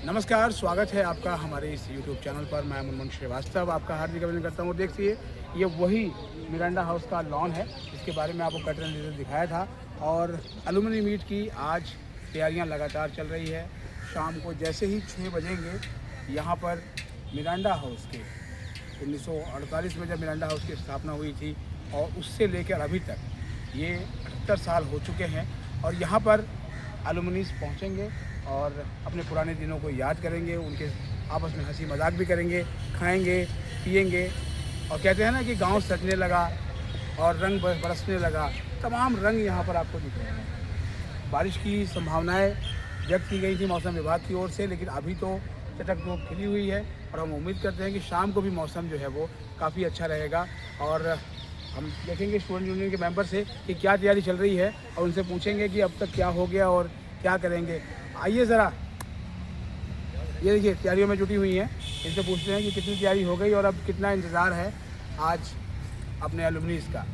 नमस्कार, स्वागत है आपका हमारे इस YouTube चैनल पर। मैं मुनमुन श्रीवास्तव आपका हार्दिक अभिनंदन करता हूँ। देखिए, ये वही मिरांडा हाउस का लॉन है जिसके बारे में आपको कट एंड दिखाया था। और एलुमनी मीट की आज तैयारियां लगातार चल रही है। शाम को जैसे ही 6 बजेंगे यहाँ पर मिरांडा हाउस के 1948 में जब मिरांडा हाउस की स्थापना हुई थी और उससे लेकर अभी तक ये 78 साल हो चुके हैं। और यहाँ पर एलुमनीज पहुँचेंगे और अपने पुराने दिनों को याद करेंगे, उनके आपस में हंसी मजाक भी करेंगे, खाएंगे पिएंगे। और कहते हैं ना कि गांव सजने लगा और रंग बरसने लगा। तमाम रंग यहाँ पर आपको दिख रहे हैं। बारिश की संभावनाएं व्यक्त की गई थी मौसम विभाग की ओर से, लेकिन अभी तो चटक धूप खिली हुई है और हम उम्मीद करते हैं कि शाम को भी मौसम जो है वो काफ़ी अच्छा रहेगा। और हम देखेंगे स्टूडेंट यूनियन के मेंबर से कि क्या तैयारी चल रही है और उनसे पूछेंगे कि अब तक क्या हो गया और क्या करेंगे। आइए ज़रा, ये देखिए तैयारियों में जुटी हुई हैं। इनसे पूछते हैं कि कितनी तैयारी हो गई और अब कितना इंतज़ार है आज अपने एलुमनीज़ का।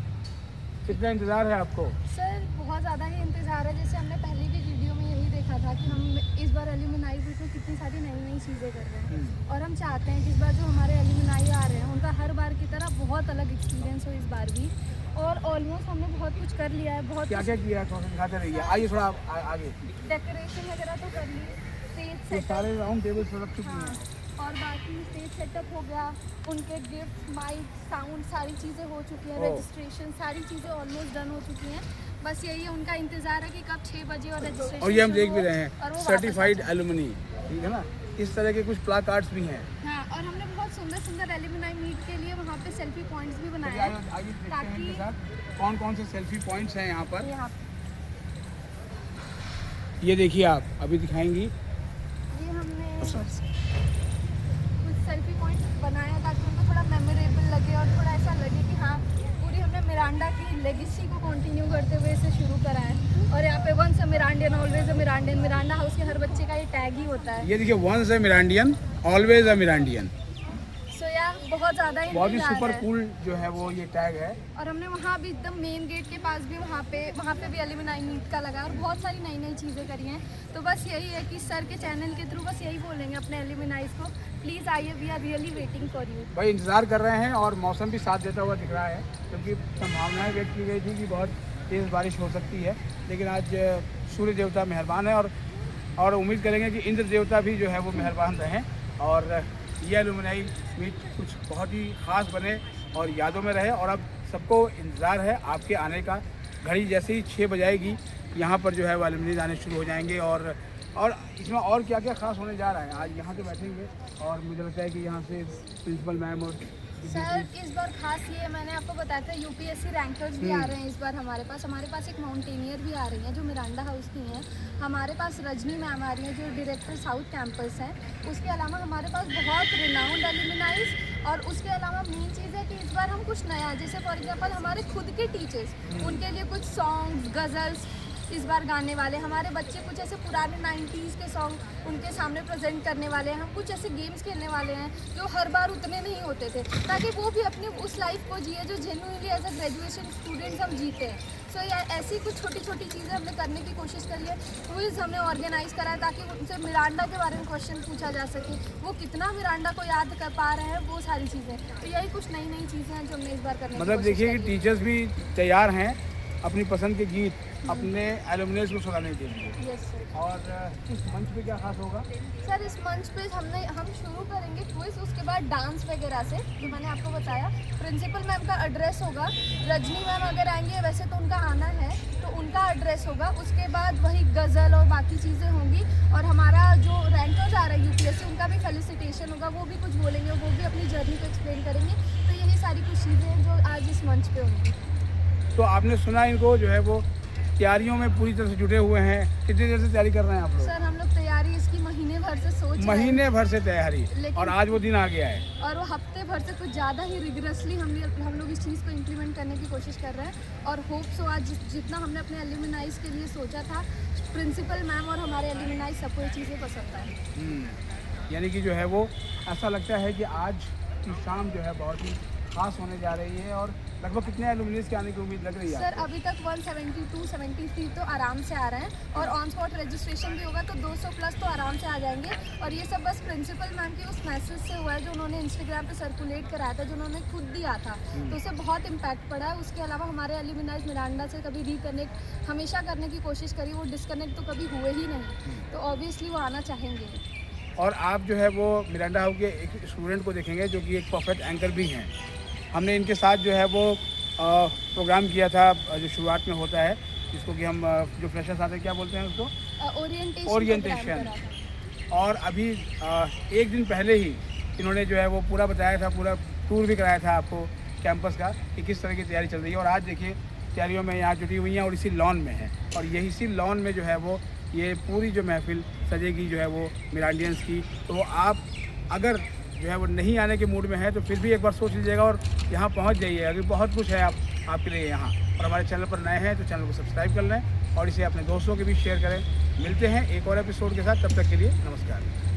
कितना इंतज़ार है आपको? सर बहुत ज़्यादा ही इंतज़ार है। जैसे हमने पहले भी वीडियो में यही देखा था कि हम इस बार एल्यूमिनाई ग्रुप में कितनी सारी नई नई चीज़ें कर रहे हैं और हम चाहते हैं कि इस बार जो हमारे एल्यूमिनाई आ रहे हैं उनका हर बार की तरह बहुत अलग एक्सपीरियंस हो इस बार भी। और ऑलमोस्ट हमने बहुत कुछ कर लिया है। बहुत क्या क्या किया है थोड़ा दिखाते रहिए। आइए थोड़ा आगे। डेकोरेशन वगैरह तो कर ली, स्टेज तो सेटअप, सारे राउंड टेबल से रख चुकी हैं। हाँ, और बाकी स्टेज सेटअप हो गया, उनके गिफ्ट, माइक, साउंड सारी चीज़ें हो चुकी हैं, रजिस्ट्रेशन सारी चीज़ें ऑलमोस्ट डन हो चुकी हैं। बस यही है, उनका इंतजार है कि कब 6 बजे और रजिस्ट्रेशन। और ये हम देख भी रहे हैं सर्टिफाइड एलुमनी, ठीक है ना। इस तरह के कुछ प्ला कार्ड्स भी हैं। हाँ, और हमने बहुत सुंदर सुंदर एल्यूमिनाई मीट के लिए वहाँ पे सेल्फी पॉइंट्स भी बनाए हैं ताकि कौन कौन से सेल्फी पॉइंट्स हैं यहाँ पर। ये देखिए, आप अभी दिखाएंगी। ये हमने कुछ सेल्फी पॉइंट बनाया ताकि उनको थोड़ा मेमोरेबल लगे और थोड़ा ऐसा लगे कि हाँ, पूरी हमने मिरांडा की लेगेसी को कंटिन्यू करते हुए इसे शुरू करा है। और यहाँ पे once a Mirandian always a Mirandian, Miranda house के हर बच्चे का ये टैग ही होता है। ये देखिए, once a Mirandian always a मिरांडियन। सो यार बहुत ज़्यादा बहुत ही सुपर कूल जो है वो ये टैग है। और हमने वहाँ भी एकदम मेन गेट के पास भी वहाँ पे भी एल्यूमिनाई मीट का लगा और बहुत सारी नई नई चीज़ें करी हैं। तो बस यही है कि सर के चैनल के थ्रू बस यही बोलेंगे अपने एल्यूमिनाइज को, प्लीज़ आइए, we are really waiting for you. भाई इंतज़ार कर रहे हैं और मौसम भी साथ देता हुआ दिख रहा है, क्योंकि संभावनाएं व्यक्त की गई थी कि बहुत तेज़ बारिश हो सकती है। लेकिन आज सूर्य देवता मेहरबान है और उम्मीद करेंगे कि इंद्र देवता भी जो है वो मेहरबान रहें और ये एलुमनाई मीट कुछ बहुत ही ख़ास बने और यादों में रहे। और अब सबको इंतज़ार है आपके आने का। घड़ी जैसे ही 6 बजाएगी यहाँ पर जो है वो एलुमनीज आने शुरू हो जाएंगे। और इसमें और क्या क्या खास होने जा रहा है, आज यहाँ से बैठेंगे और मुझे लगता है कि यहाँ से प्रिंसिपल मैम और सर इस बार खास ये मैंने आपको बताया था, यूपीएससी रैंकर्स भी आ रहे हैं इस बार हमारे पास एक माउंटेनियर भी आ रही हैं जो मिरांडा हाउस की हैं। हमारे पास रजनी मैम आ रही हैं जो डायरेक्टर साउथ कैंपस हैं। उसके अलावा हमारे पास बहुत रिनाउंड एल्यूमिनाइज। और उसके अलावा मेन चीज़ है कि इस बार हम कुछ नया, जैसे फॉर एग्जांपल हमारे खुद के टीचर्स, उनके लिए कुछ सॉन्ग्स, गज़ल्स इस बार गाने वाले। हमारे बच्चे कुछ ऐसे पुराने 90s के सॉन्ग उनके सामने प्रेजेंट करने वाले हैं। हम कुछ ऐसे गेम्स खेलने वाले हैं जो हर बार उतने नहीं होते थे, ताकि वो भी अपनी उस लाइफ को जिए जो genuinely as a graduation students हम जीते हैं। सो ऐसी कुछ छोटी छोटी चीज़ें हमने करने की कोशिश करी है। क्विज हमने ऑर्गेनाइज करा है ताकि उनसे मिरांडा के बारे में क्वेश्चन पूछा जा सके, वो कितना मिरांडा को याद कर पा रहे हैं, वो सारी चीज़ें। तो यही कुछ नई नई चीज़ें हैं जो हमने इस बार करने की मतलब देखिए कि टीचर्स भी तैयार हैं अपनी पसंद के गीत अपने एलुमनीज को सुनाने के लिए। Yes sir. और इस मंच पे क्या खास होगा? सर इस मंच पे हम शुरू करेंगे क्विज, उसके बाद डांस वगैरह से जो मैंने आपको बताया। प्रिंसिपल मैम का एड्रेस होगा, रजनी मैम अगर आएंगे, वैसे तो उनका आना है, तो उनका एड्रेस होगा। उसके बाद वही गज़ल और बाकी चीज़ें होंगी। और हमारा जो रैंकर्स आ रहा है यूपीएससी, उनका भी फेलिसिटेशन होगा, वो भी कुछ बोलेंगे, वो भी अपनी जर्नी को एक्सप्लेन करेंगे। तो यही सारी कुछ चीज़ें हैं जो आज इस मंच पे होंगी। तो आपने सुना इनको जो है वो तैयारियों में पूरी तरह से जुटे हुए हैं। कितनी देर से तैयारी कर रहे हैं आप लोग? सर हम लोग तैयारी इसकी महीने भर से सोच रहे हैं। महीने भर से तैयारी, और आज वो दिन आ गया है। और वो हफ्ते भर से कुछ ज़्यादा ही रिगरसली हम लोग इस चीज़ को इम्प्लीमेंट करने की कोशिश कर रहे हैं। और होप सो आज जितना हमने अपने एल्यूमिनाइज के लिए सोचा था, प्रिंसिपल मैम और हमारे एल्यूमिनाइज सबको ये चीज़ें पसंद आए। यानी कि जो है वो ऐसा लगता है कि आज की शाम जो है बहुत ही ख़ास होने जा रही है। और लगभग कितने एलुमनीज के आने की उम्मीद लग रही है सर अभी तक 172 73 तो आराम से आ रहे हैं और ऑन स्पॉट रजिस्ट्रेशन भी होगा तो 200 प्लस तो आराम से आ जाएंगे। और ये सब बस प्रिंसिपल मैम की उस मैसेज से हुआ है जो उन्होंने इंस्टाग्राम पे सर्कुलेट कराया था, जो उन्होंने खुद दिया था, तो उससे बहुत इम्पैक्ट पड़ा है। उसके अलावा हमारे एल्यूमिनाइज मिरांडा से कभी रिकनेक्ट हमेशा करने की कोशिश करी, वो डिस्कनेक्ट तो कभी हुए ही नहीं, तो ऑब्वियसली वो आना चाहेंगे। और आप जो है वो मिरांडा हाउस के एक स्टूडेंट को देखेंगे जो कि एक परफेक्ट एंकर भी हैं। हमने इनके साथ जो है वो प्रोग्राम किया था जो शुरुआत में होता है, जिसको कि हम जो फ्रेशर्स आते हैं क्या बोलते हैं उसको, ओरिएंटेशन। और अभी एक दिन पहले ही इन्होंने जो है वो पूरा बताया था, पूरा टूर भी कराया था आपको कैंपस का कि किस तरह की तैयारी चल रही है। और आज देखिए तैयारियों में यहाँ जुटी हुई हैं और इसी लॉन में है, और यही इसी लॉन में जो है वो ये पूरी जो महफिल सजेगी जो है वो मिरांडियंस की। तो आप अगर जो है वो नहीं आने के मूड में है तो फिर भी एक बार सोच लीजिएगा और यहाँ पहुँच जाइए। अभी बहुत कुछ है आपके लिए यहाँ। और हमारे चैनल पर नए हैं तो चैनल को सब्सक्राइब कर लें और इसे अपने दोस्तों के भी शेयर करें। मिलते हैं एक और एपिसोड के साथ, तब तक के लिए नमस्कार।